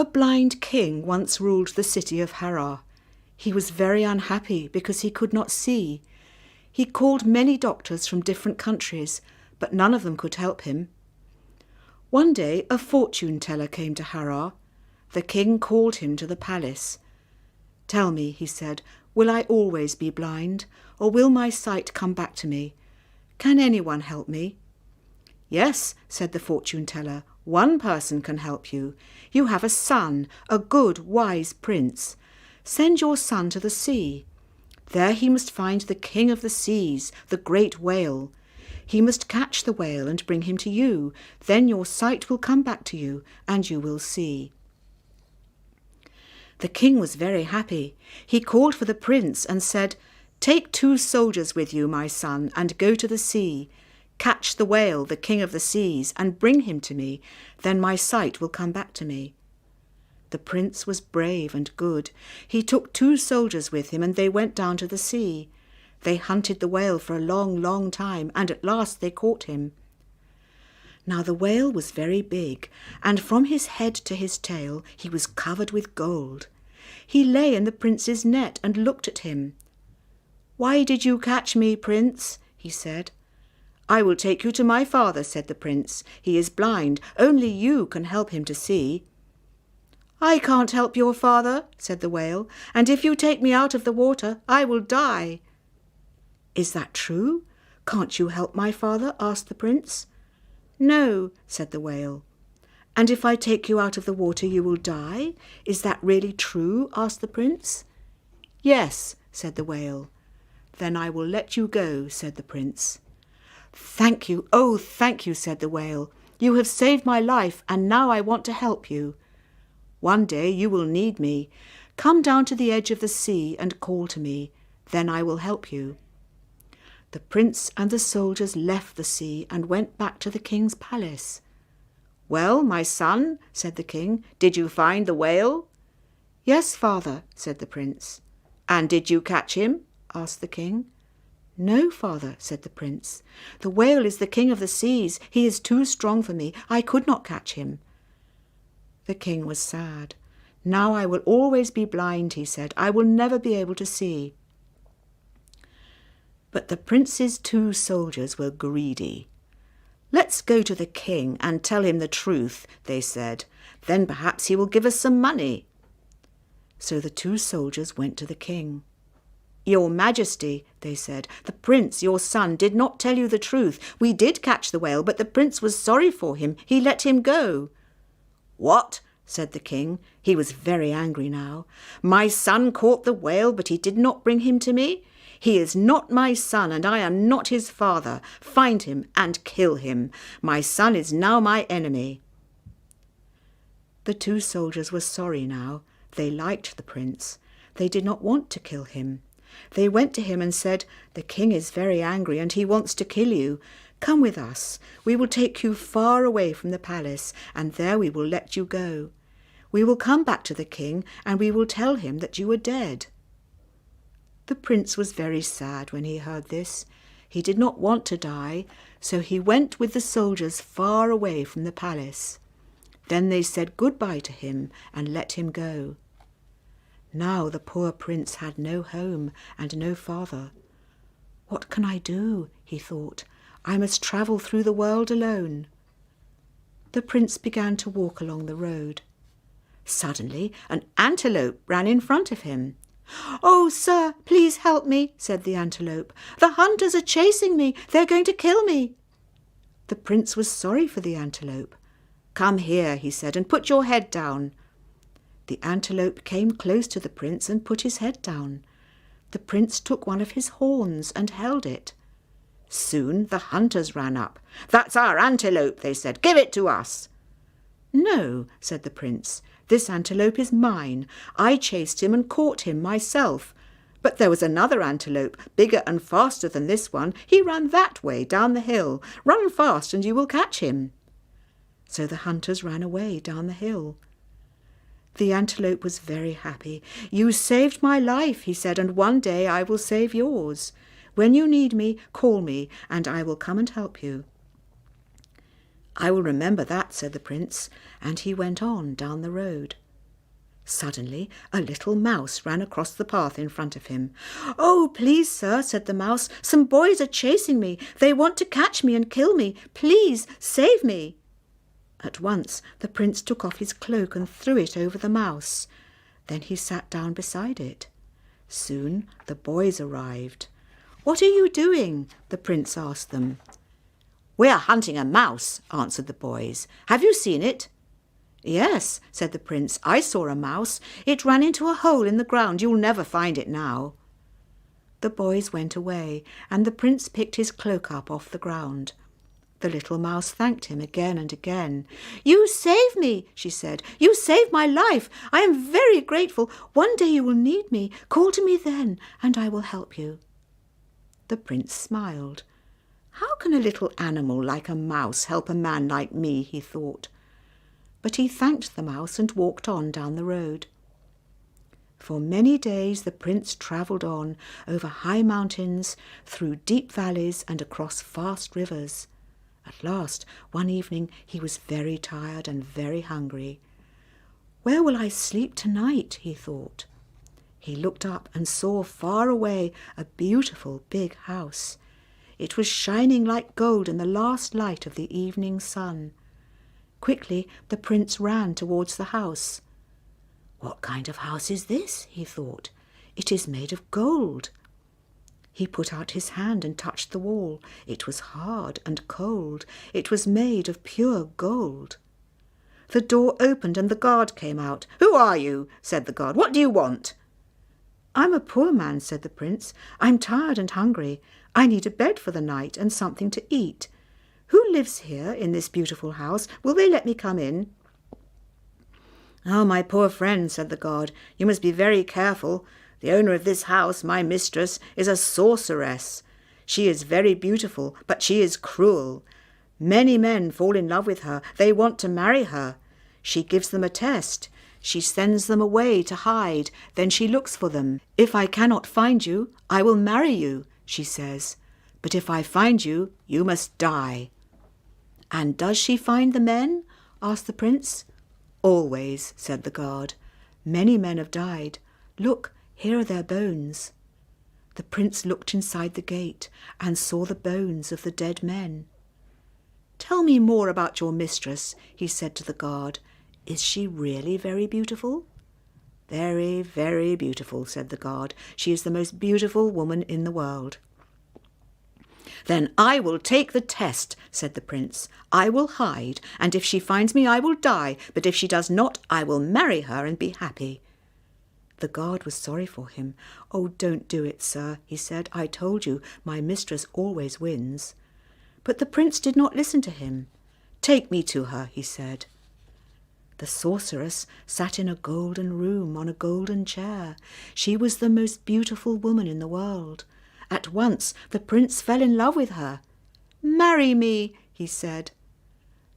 A blind king once ruled the city of Harar. He was very unhappy because he could not see. He called many doctors from different countries, but none of them could help him. One day a fortune teller came to Harar. The king called him to the palace. "Tell me," he said, "will I always be blind, or will my sight come back to me? Can anyone help me?" "Yes," said the fortune teller, "one person can help you. You have a son, a good, wise prince. Send your son to the sea. There he must find the king of the seas, the great whale. He must catch the whale and bring him to you. Then your sight will come back to you, and you will see." The king was very happy. He called for the prince and said, "Take 2 soldiers with you, my son, and go to the sea. Catch the whale, the king of the seas, and bring him to me. Then my sight will come back to me." The prince was brave and good. He took 2 soldiers with him, and they went down to the sea. They hunted the whale for a long, long time, and at last they caught him. Now the whale was very big, and from his head to his tail he was covered with gold. He lay in the prince's net and looked at him. "Why did you catch me, prince?" he said. "I will take you to my father," said the prince. "He is blind. Only you can help him to see." "I can't help your father," said the whale, "and if you take me out of the water, I will die." "Is that true? Can't you help my father?" asked the prince. "No," said the whale. "And if I take you out of the water, you will die? Is that really true?" asked the prince. "Yes," said the whale. "Then I will let you go," said the prince. "Thank you, oh, thank you," said the whale. "You have saved my life, and now I want to help you. One day you will need me. Come down to the edge of the sea and call to me. Then I will help you." The prince and the soldiers left the sea and went back to the king's palace. "Well, my son," said the king, "did you find the whale?" "Yes, father," said the prince. "And did you catch him?" asked the king. "No, father," said the prince. "The whale is the king of the seas. He is too strong for me. I could not catch him." The king was sad. "Now I will always be blind," he said. "I will never be able to see." But the prince's 2 soldiers were greedy. "Let's go to the king and tell him the truth," they said. "Then perhaps he will give us some money." So the 2 soldiers went to the king. "Your Majesty," they said, "the prince, your son, did not tell you the truth. We did catch the whale, but the prince was sorry for him. He let him go." "What?" said the king. He was very angry now. "My son caught the whale, but he did not bring him to me? He is not my son, and I am not his father. Find him and kill him. My son is now my enemy." The 2 soldiers were sorry now. They liked the prince. They did not want to kill him. They went to him and said, "The king is very angry and he wants to kill you. Come with us. We will take you far away from the palace, and there we will let you go. We will come back to the king, and we will tell him that you are dead." The prince was very sad when he heard this. He did not want to die, so he went with the soldiers far away from the palace. Then they said goodbye to him and let him go. Now the poor prince had no home and no father. "What can I do?" he thought. "I must travel through the world alone." The prince began to walk along the road. Suddenly an antelope ran in front of him. "Oh, sir, please help me," said the antelope. "The hunters are chasing me. They're going to kill me." The prince was sorry for the antelope. "Come here," he said, "and put your head down." The antelope came close to the prince and put his head down. The prince took one of his horns and held it. Soon the hunters ran up. "That's our antelope," they said. "Give it to us." "No," said the prince. "This antelope is mine. I chased him and caught him myself. But there was another antelope, bigger and faster than this one. He ran that way down the hill. Run fast and you will catch him." So the hunters ran away down the hill. The antelope was very happy. "You saved my life," he said, "and one day I will save yours. When you need me, call me, and I will come and help you." "I will remember that," said the prince, and he went on down the road. Suddenly, a little mouse ran across the path in front of him. "Oh, please, sir," said the mouse, "some boys are chasing me. They want to catch me and kill me. Please, save me." At once, the prince took off his cloak and threw it over the mouse. Then he sat down beside it. Soon the boys arrived. "What are you doing?" the prince asked them. "We are hunting a mouse," answered the boys. "Have you seen it?" "Yes," said the prince, "I saw a mouse. It ran into a hole in the ground. You'll never find it now." The boys went away, and the prince picked his cloak up off the ground. The little mouse thanked him again and again. "You saved me," she said. "You saved my life. I am very grateful. One day you will need me. Call to me then, and I will help you." The prince smiled. "How can a little animal like a mouse help a man like me?" he thought. But he thanked the mouse and walked on down the road. For many days the prince travelled on, over high mountains, through deep valleys and across fast rivers. At last, one evening, he was very tired and very hungry. "Where will I sleep tonight?" he thought. He looked up and saw far away a beautiful big house. It was shining like gold in the last light of the evening sun. Quickly the prince ran towards the house. "What kind of house is this?" he thought. "It is made of gold." He put out his hand and touched the wall. It was hard and cold. It was made of pure gold. The door opened and the guard came out. "Who are you?" said the guard. "What do you want?" "I'm a poor man," said the prince. "I'm tired and hungry. I need a bed for the night and something to eat. Who lives here in this beautiful house? Will they let me come in?" "Oh, my poor friend," said the guard, "you must be very careful. The owner of this house, my mistress, is a sorceress. She is very beautiful, but she is cruel. Many men fall in love with her. They want to marry her. She gives them a test. She sends them away to hide. Then she looks for them. 'If I cannot find you, I will marry you,' she says. 'But if I find you, you must die.'" "And does she find the men?" asked the prince. "Always," said the guard. "Many men have died. Look, here are their bones." The prince looked inside the gate and saw the bones of the dead men. "Tell me more about your mistress," he said to the guard. "Is she really very beautiful?" "Very, very beautiful," said the guard. "She is the most beautiful woman in the world." "Then I will take the test," said the prince. "I will hide, and if she finds me I will die, but if she does not, I will marry her and be happy." The guard was sorry for him. "Oh, don't do it, sir," he said. "I told you, my mistress always wins." But the prince did not listen to him. "Take me to her," he said. The sorceress sat in a golden room on a golden chair. She was the most beautiful woman in the world. At once the prince fell in love with her. "Marry me," he said.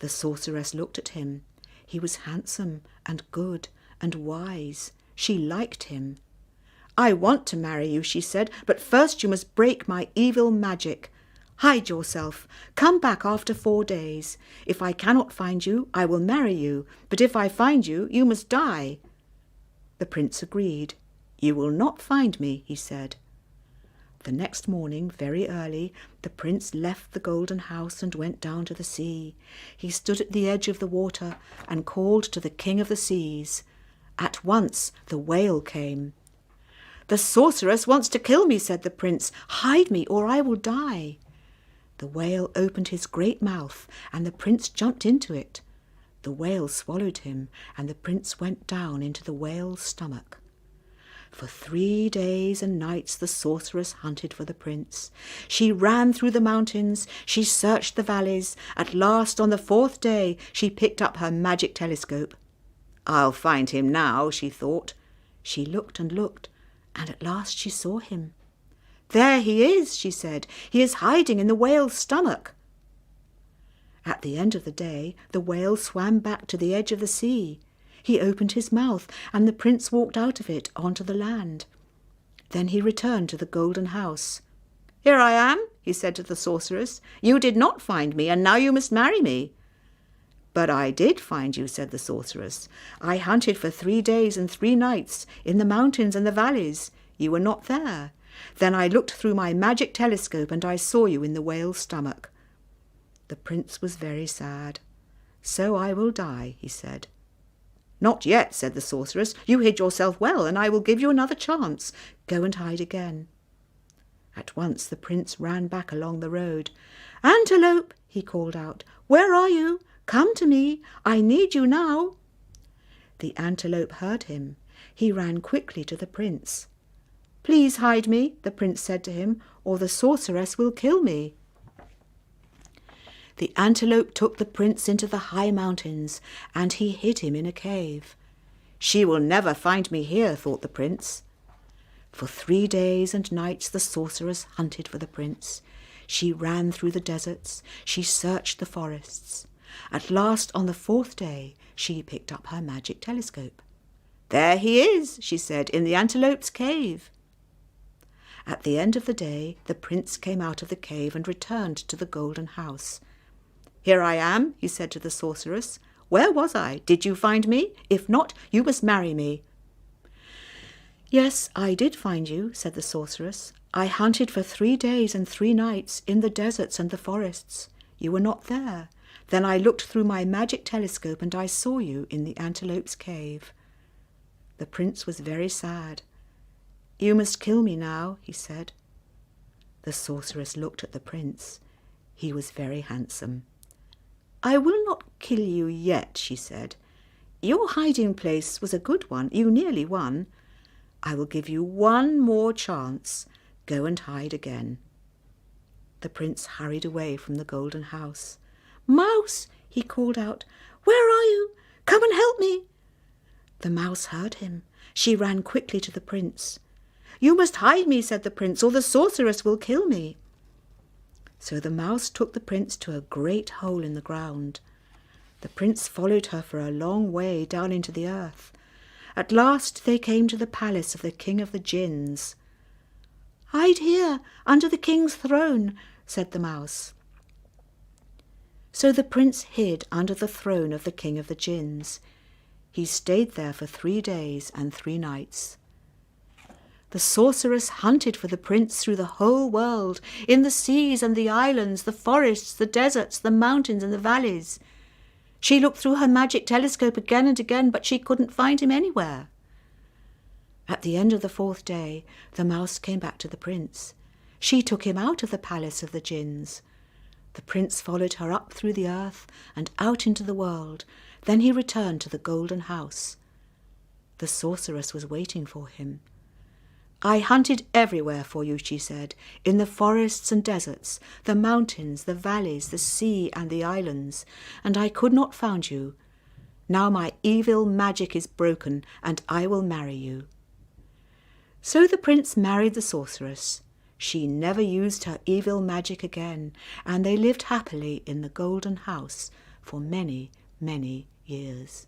The sorceress looked at him. He was handsome and good and wise. She liked him. "I want to marry you," she said, "but first you must break my evil magic. Hide yourself. Come back after 4 days. If I cannot find you, I will marry you, but if I find you, you must die." The prince agreed. "You will not find me," he said. The next morning, very early, the prince left the golden house and went down to the sea. He stood at the edge of the water and called to the king of the seas. At once the whale came. "The sorceress wants to kill me," said the prince. "Hide me or I will die." The whale opened his great mouth and the prince jumped into it. The whale swallowed him and the prince went down into the whale's stomach. For 3 days and nights the sorceress hunted for the prince. She ran through the mountains, she searched the valleys. At last, on the 4th day, she picked up her magic telescope. "I'll find him now," she thought. She looked and looked, and at last she saw him. "There he is," she said. "He is hiding in the whale's stomach." At the end of the day, the whale swam back to the edge of the sea. He opened his mouth, and the prince walked out of it onto the land. Then he returned to the golden house. "Here I am," he said to the sorceress. "You did not find me, and now you must marry me." "But I did find you," said the sorceress. "I hunted for 3 days and 3 nights in the mountains and the valleys. You were not there. Then I looked through my magic telescope and I saw you in the whale's stomach." The prince was very sad. "So I will die," he said. "Not yet," said the sorceress. "You hid yourself well, and I will give you another chance. Go and hide again." At once the prince ran back along the road. "Antelope," he called out, "where are you? Come to me. I need you now." The antelope heard him. He ran quickly to the prince. "Please hide me," the prince said to him, "or the sorceress will kill me." The antelope took the prince into the high mountains, and he hid him in a cave. "She will never find me here," thought the prince. For 3 days and nights the sorceress hunted for the prince. She ran through the deserts. She searched the forests. At last, on the 4th day, she picked up her magic telescope. "There he is," she said, "in the antelope's cave." At the end of the day, the prince came out of the cave and returned to the golden house. "Here I am," he said to the sorceress. "Where was I? Did you find me? If not, you must marry me." "Yes, I did find you," said the sorceress. "I hunted for 3 days and 3 nights in the deserts and the forests. You were not there. Then I looked through my magic telescope and I saw you in the antelope's cave." The prince was very sad. "You must kill me now," he said. The sorceress looked at the prince. He was very handsome. "I will not kill you yet," she said. "Your hiding place was a good one. You nearly won. I will give you one more chance. Go and hide again." The prince hurried away from the golden house. "Mouse," he called out, "where are you? Come and help me." The mouse heard him. She ran quickly to the prince. "You must hide me," said the prince, "or the sorceress will kill me." So the mouse took the prince to a great hole in the ground. The prince followed her for a long way down into the earth. At last they came to the palace of the king of the jinns. "Hide here, under the king's throne," said the mouse. So the prince hid under the throne of the king of the jinns. He stayed there for 3 days and 3 nights. The sorceress hunted for the prince through the whole world, in the seas and the islands, the forests, the deserts, the mountains and the valleys. She looked through her magic telescope again and again, but she couldn't find him anywhere. At the end of the 4th day, the mouse came back to the prince. She took him out of the palace of the jinns. The prince followed her up through the earth and out into the world. Then he returned to the golden house. The sorceress was waiting for him. "I hunted everywhere for you," she said, "in the forests and deserts, the mountains, the valleys, the sea and the islands, and I could not find you. Now my evil magic is broken, and I will marry you." So the prince married the sorceress. She never used her evil magic again, and they lived happily in the golden house for many, many years.